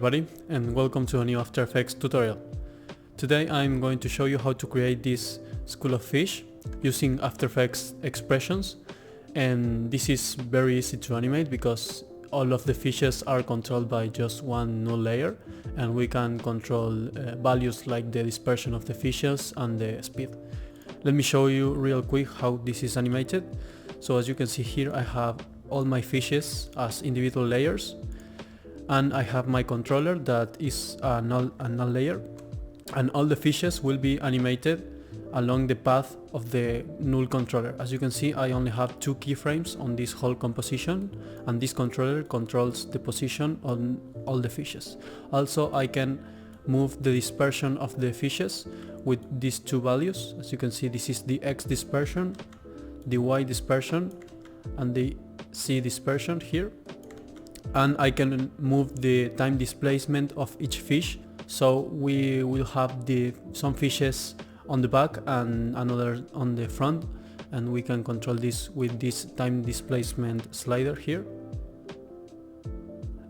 everybody, and welcome to a new After Effects tutorial. Today I'm going to show you how to create this school of fish using After Effects expressions, and this is very easy to animate because all of the fishes are controlled by just one null layer, and we can control values like the dispersion of the fishes and the speed. Let me show you real quick how this is animated. So as you can see here, I have all my fishes as individual layers, and I have my controller that is a null layer, and all the fishes will be animated along the path of the null controller. As you can see, I only have 2 keyframes on this whole composition, and this controller controls the position on all the fishes. Also, I can move the dispersion of the fishes with these 2 values. As you can see, this is the X dispersion, the Y dispersion, and the Z dispersion here. And I can move the time displacement of each fish, so we will have some fishes on the back and another on the front, and we can control this with this time displacement slider here.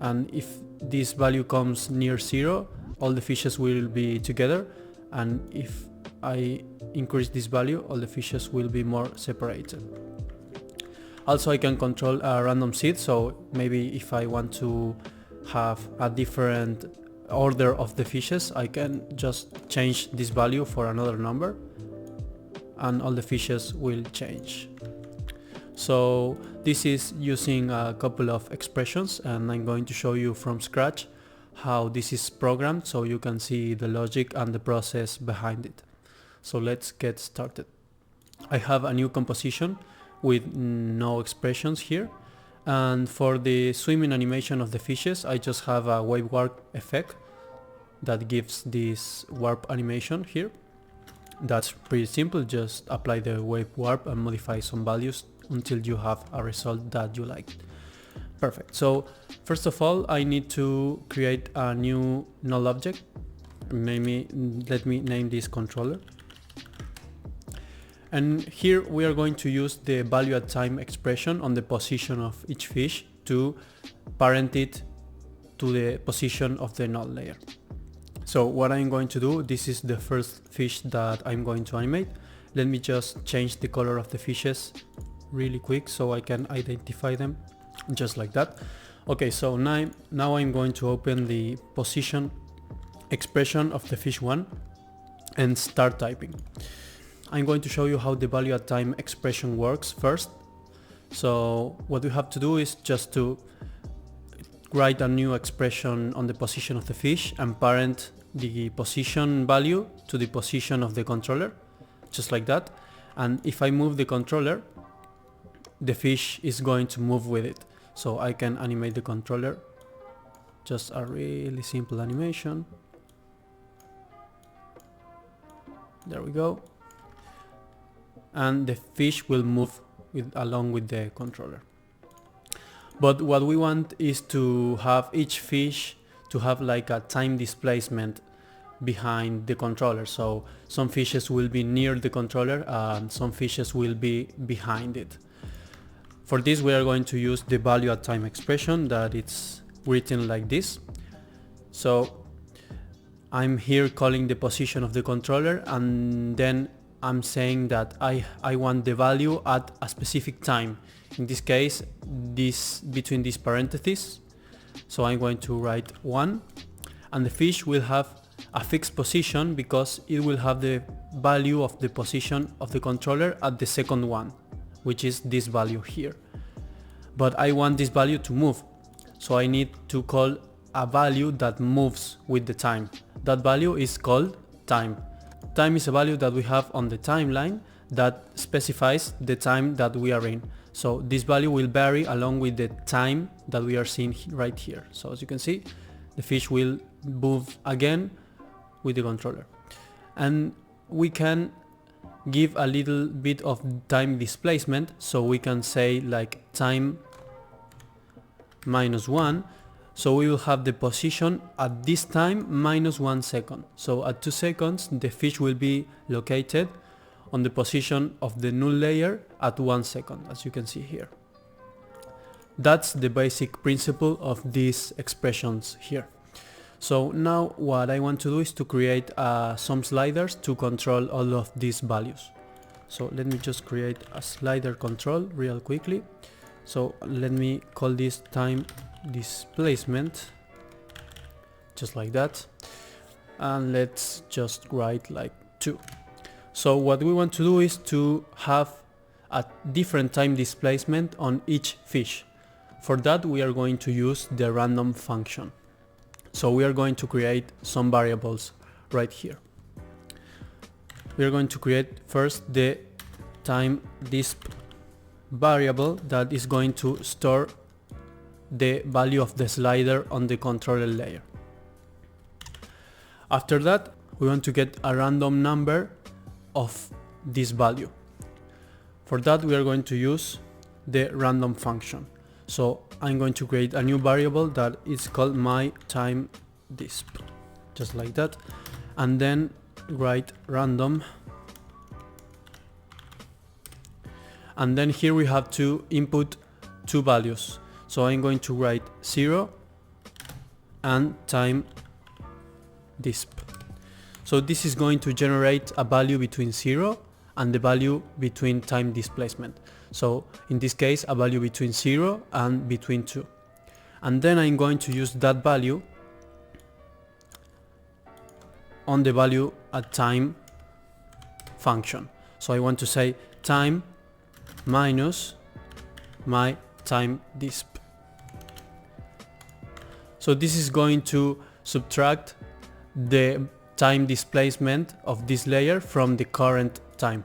And if this value comes near 0, all the fishes will be together, and if I increase this value, all the fishes will be more separated. Also, I can control a random seed, so maybe if I want to have a different order of the fishes, I can just change this value for another number, and all the fishes will change. So this is using a couple of expressions, and I'm going to show you from scratch how this is programmed so you can see the logic and the process behind it. So let's get started. I have a new composition with no expressions here, and for the swimming animation of the fishes I just have a wave warp effect that gives this warp animation here. That's pretty simple, just apply the wave warp and modify some values until you have a result that you like. Perfect. So first of all, I need to create a new null object. Let me name this controller. And here we are going to use the valueAtTime expression on the position of each fish to parent it to the position of the null layer. So what I'm going to do, this is the first fish that I'm going to animate. Let me just change the color of the fishes really quick so I can identify them, just like that. Okay, so now I'm going to open the position expression of the fish 1 and start typing. I'm going to show you how the valueAtTime expression works first. So what we have to do is just to write a new expression on the position of the fish and parent the position value to the position of the controller, just like that. And if I move the controller, the fish is going to move with it. So I can animate the controller, just a really simple animation. There we go. And the fish will move along with the controller. But what we want is to have each fish to have like a time displacement behind the controller. So some fishes will be near the controller and some fishes will be behind it. For this we are going to use the valueAtTime expression that it's written like this. So I'm here calling the position of the controller, and then I'm saying that I want the value at a specific time. In this case, this between these parentheses. So I'm going to write 1, and the fish will have a fixed position because it will have the value of the position of the controller at the second one, which is this value here. But I want this value to move, so I need to call a value that moves with the time. That value is called time. Time is a value that we have on the timeline that specifies the time that we are in. So this value will vary along with the time that we are seeing right here. So as you can see, the fish will move again with the controller. And we can give a little bit of time displacement, so we can say like time -1. So we will have the position at this time -1 second. So at 2 seconds the fish will be located on the position of the null layer at 1 second, as you can see here. That's the basic principle of these expressions here. So now what I want to do is to create some sliders to control all of these values. So let me just create a slider control real quickly. So let me call this time displacement, just like that, and let's just write like 2. So what we want to do is to have a different time displacement on each fish. For that we are going to use the random function. So we are going to create some variables right here. We are going to create first the time disp variable that is going to store the value of the slider on the controller layer. After that we want to get a random number of this value. For that we are going to use the random function. So I'm going to create a new variable that is called my time disp, just like that, and then write random, and then here we have to input 2 values. So I'm going to write 0 and time disp. So this is going to generate a value between 0 and the value between time displacement. So in this case a value between 0 and between 2. And then I'm going to use that value on the valueAtTime function. So I want to say time minus my time disp. So this is going to subtract the time displacement of this layer from the current time.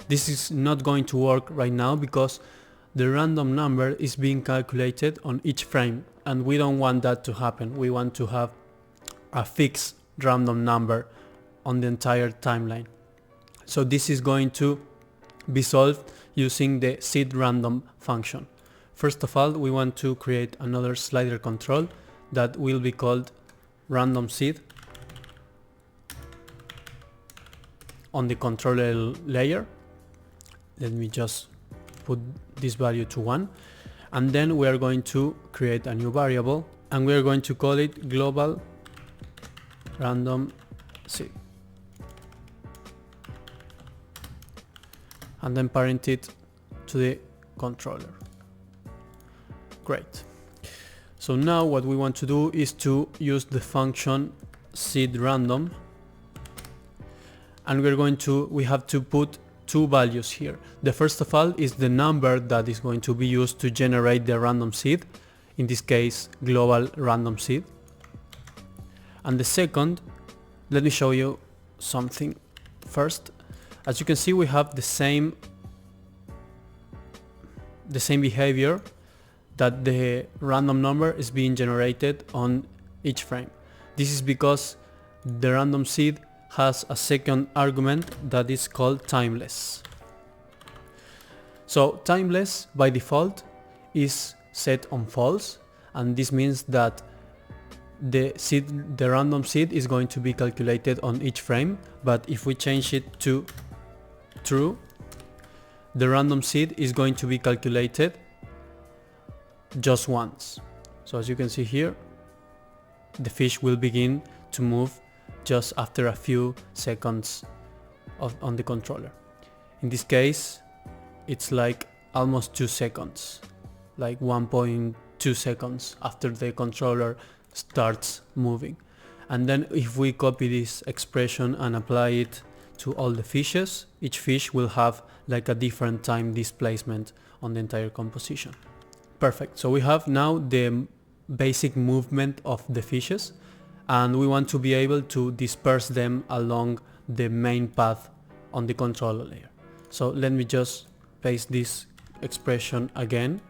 This is not going to work right now because the random number is being calculated on each frame, and we don't want that to happen. We want to have a fixed random number on the entire timeline. So this is going to be solved using the seedRandom function. First of all, we want to create another slider control that will be called random seed on the controller layer. Let me just put this value to 1, and then we are going to create a new variable and we are going to call it global random seed, and then parent it to the controller. Great. So now what we want to do is to use the function seedRandom, and we have to put 2 values here. The first of all is the number that is going to be used to generate the random seed, in this case global random seed. And the second, let me show you something first. As you can see, we have the same behavior, that the random number is being generated on each frame. This is because the random seed has a second argument that is called timeless. So timeless by default is set on false, and this means that the random seed is going to be calculated on each frame, but if we change it to true, the random seed is going to be calculated just once. So as you can see here, the fish will begin to move just after a few seconds on the controller. In this case it's like almost 2 seconds, like 1.2 seconds after the controller starts moving. And then if we copy this expression and apply it to all the fishes, each fish will have like a different time displacement on the entire composition. Perfect. So we have now the basic movement of the fishes, and we want to be able to disperse them along the main path on the controller layer. So let me just paste this expression again,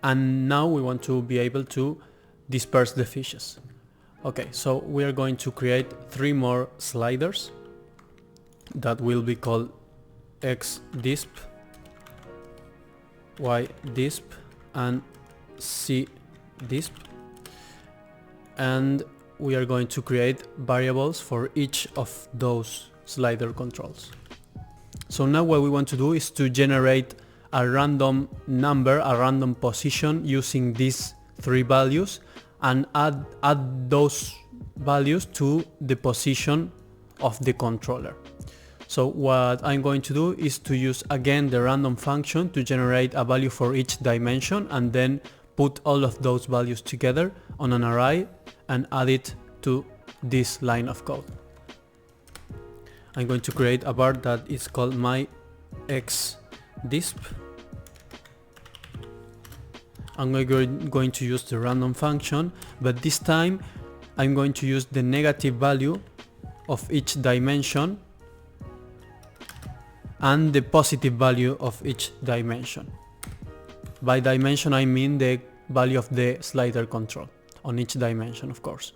and now we want to be able to disperse the fishes. Okay, so we are going to create 3 more sliders that will be called X disp, Y disp, and C disp, and we are going to create variables for each of those slider controls. So now what we want to do is to generate a random number, a random position using these 3 values, and add those values to the position of the controller. So what I'm going to do is to use again the random function to generate a value for each dimension and then put all of those values together on an array and add it to this line of code. I'm going to create a bar that is called myXDisp. I'm going to use the random function, but this time I'm going to use the negative value of each dimension and the positive value of each dimension. By dimension I mean the value of the slider control on each dimension, of course.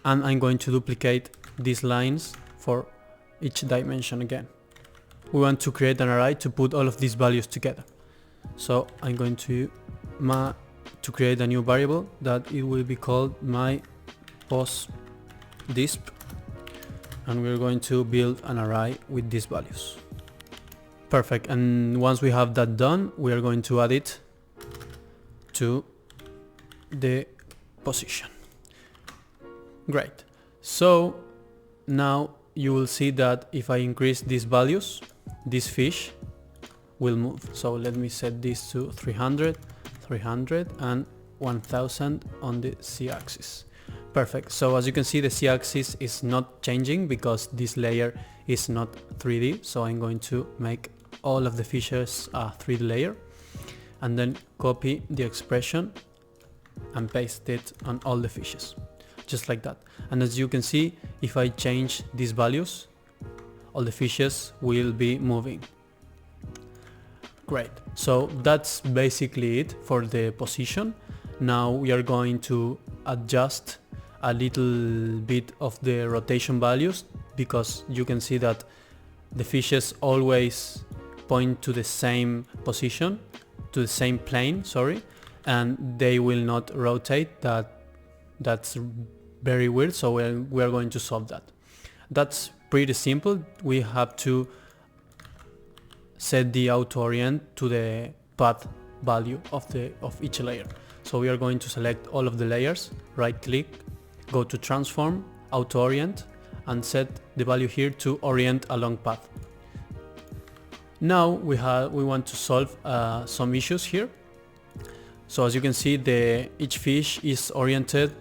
And I'm going to duplicate these lines for each dimension again. We want to create an array to put all of these values together. So I'm going to create a new variable that it will be called myPosDisp, and we're going to build an array with these values. Perfect. And once we have that done, we are going to add it to the position. Great. So now you will see that if I increase these values, this fish will move. So let me set this to 300, 300 and 1000 on the z-axis. Perfect. So as you can see, the z-axis is not changing because this layer is not 3D. So I'm going to make all of the fishes a 3D layer and then copy the expression and paste it on all the fishes, just like that. And as you can see, if I change these values, all the fishes will be moving. Great. So that's basically it for the position. Now we are going to adjust a little bit of the rotation values, because you can see that the fishes always point to the same position, to the same plane, sorry, and they will not rotate. That's very weird, so we are going to solve that. That's pretty simple. We have to set the auto orient to the path value of each layer. So we are going to select all of the layers, right click, go to transform, auto orient, and set the value here to orient along path. Now we want to solve some issues here. So as you can see, each fish is oriented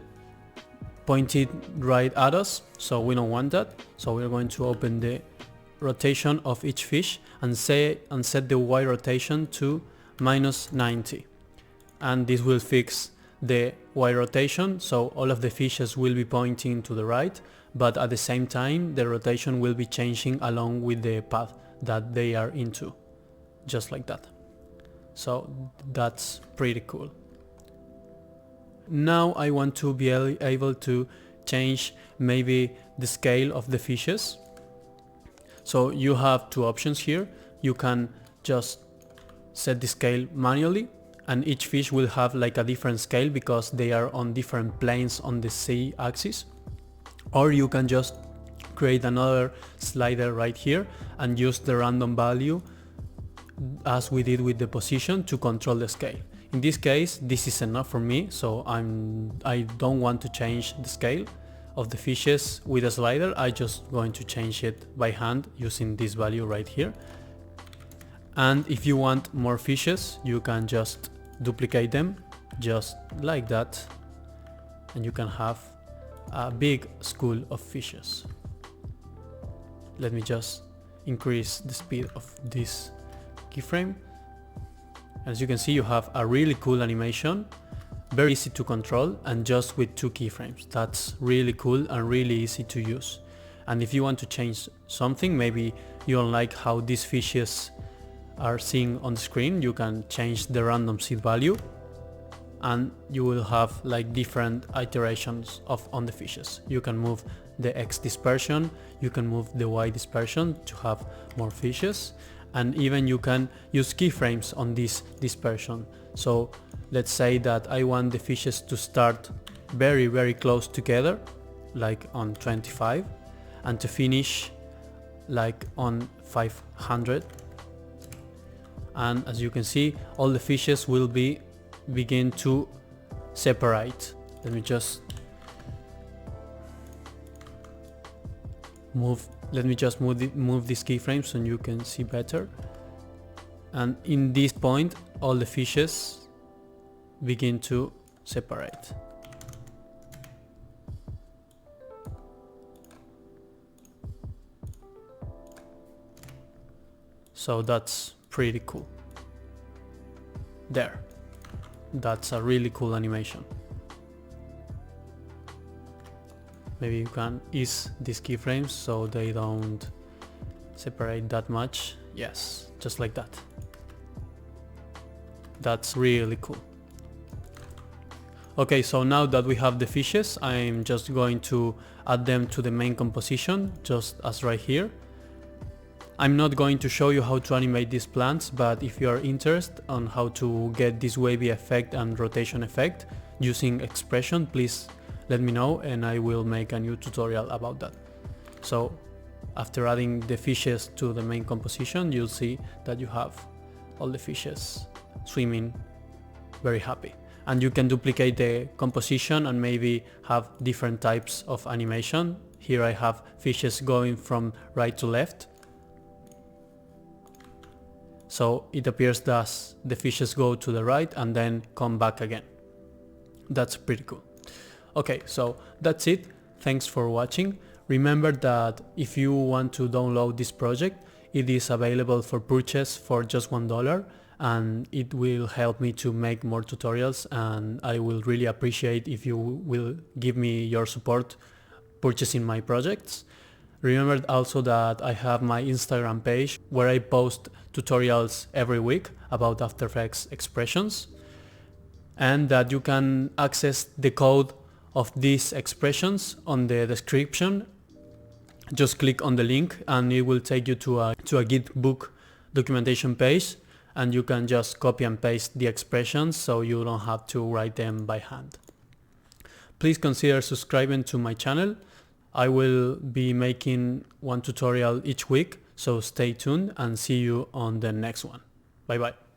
pointed right at us, so we don't want that. So we're going to open the rotation of each fish and set the Y rotation to -90, and this will fix the Y rotation, so all of the fishes will be pointing to the right, but at the same time the rotation will be changing along with the path that they are into, just like that. So that's pretty cool. Now I want to be able to change maybe the scale of the fishes. So you have two options here. You can just set the scale manually, and each fish will have like a different scale because they are on different planes on the z-axis. Or you can just create another slider right here and use the random value as we did with the position to control the scale. In this case, this is enough for me, so I don't want to change the scale of the fishes with a slider. I'm just going to change it by hand using this value right here. And if you want more fishes, you can just duplicate them just like that, and you can have a big school of fishes. Let me just increase the speed of this keyframe. As you can see, you have a really cool animation, very easy to control, and just with 2 keyframes. That's really cool and really easy to use. And if you want to change something, maybe you don't like how these fishes are seen on the screen, you can change the random seed value and you will have like different iterations on the fishes. You can move the X dispersion, you can move the Y dispersion to have more fishes, and even you can use keyframes on this dispersion. So let's say that I want the fishes to start very close together, like on 25, and to finish like on 500. And as you can see, all the fishes will begin to separate. Let me just let me just move these keyframes so you can see better. And in this point, all the fishes begin to separate. So that's pretty cool. There. That's a really cool animation. Maybe you can ease these keyframes so they don't separate that much. Yes, just like that. That's really cool. Okay, so now that we have the fishes, I'm just going to add them to the main composition, just as right here. I'm not going to show you how to animate these plants, but if you are interested on how to get this wavy effect and rotation effect using expression, please let me know and I will make a new tutorial about that. So after adding the fishes to the main composition, you'll see that you have all the fishes swimming very happy. And you can duplicate the composition and maybe have different types of animation. Here I have fishes going from right to left. So it appears that the fishes go to the right and then come back again. That's pretty cool. Okay, so that's it. Thanks for watching. Remember that if you want to download this project, it is available for purchase for just $1, and it will help me to make more tutorials, and I will really appreciate if you will give me your support purchasing my projects. Remember also that I have my Instagram page where I post tutorials every week about After Effects expressions, and that you can access the code of these expressions on the description. Just click on the link and it will take you to a Gitbook documentation page, and you can just copy and paste the expressions so you don't have to write them by hand. Please consider subscribing to my channel. I will be making one tutorial each week, so stay tuned and see you on the next one. Bye bye.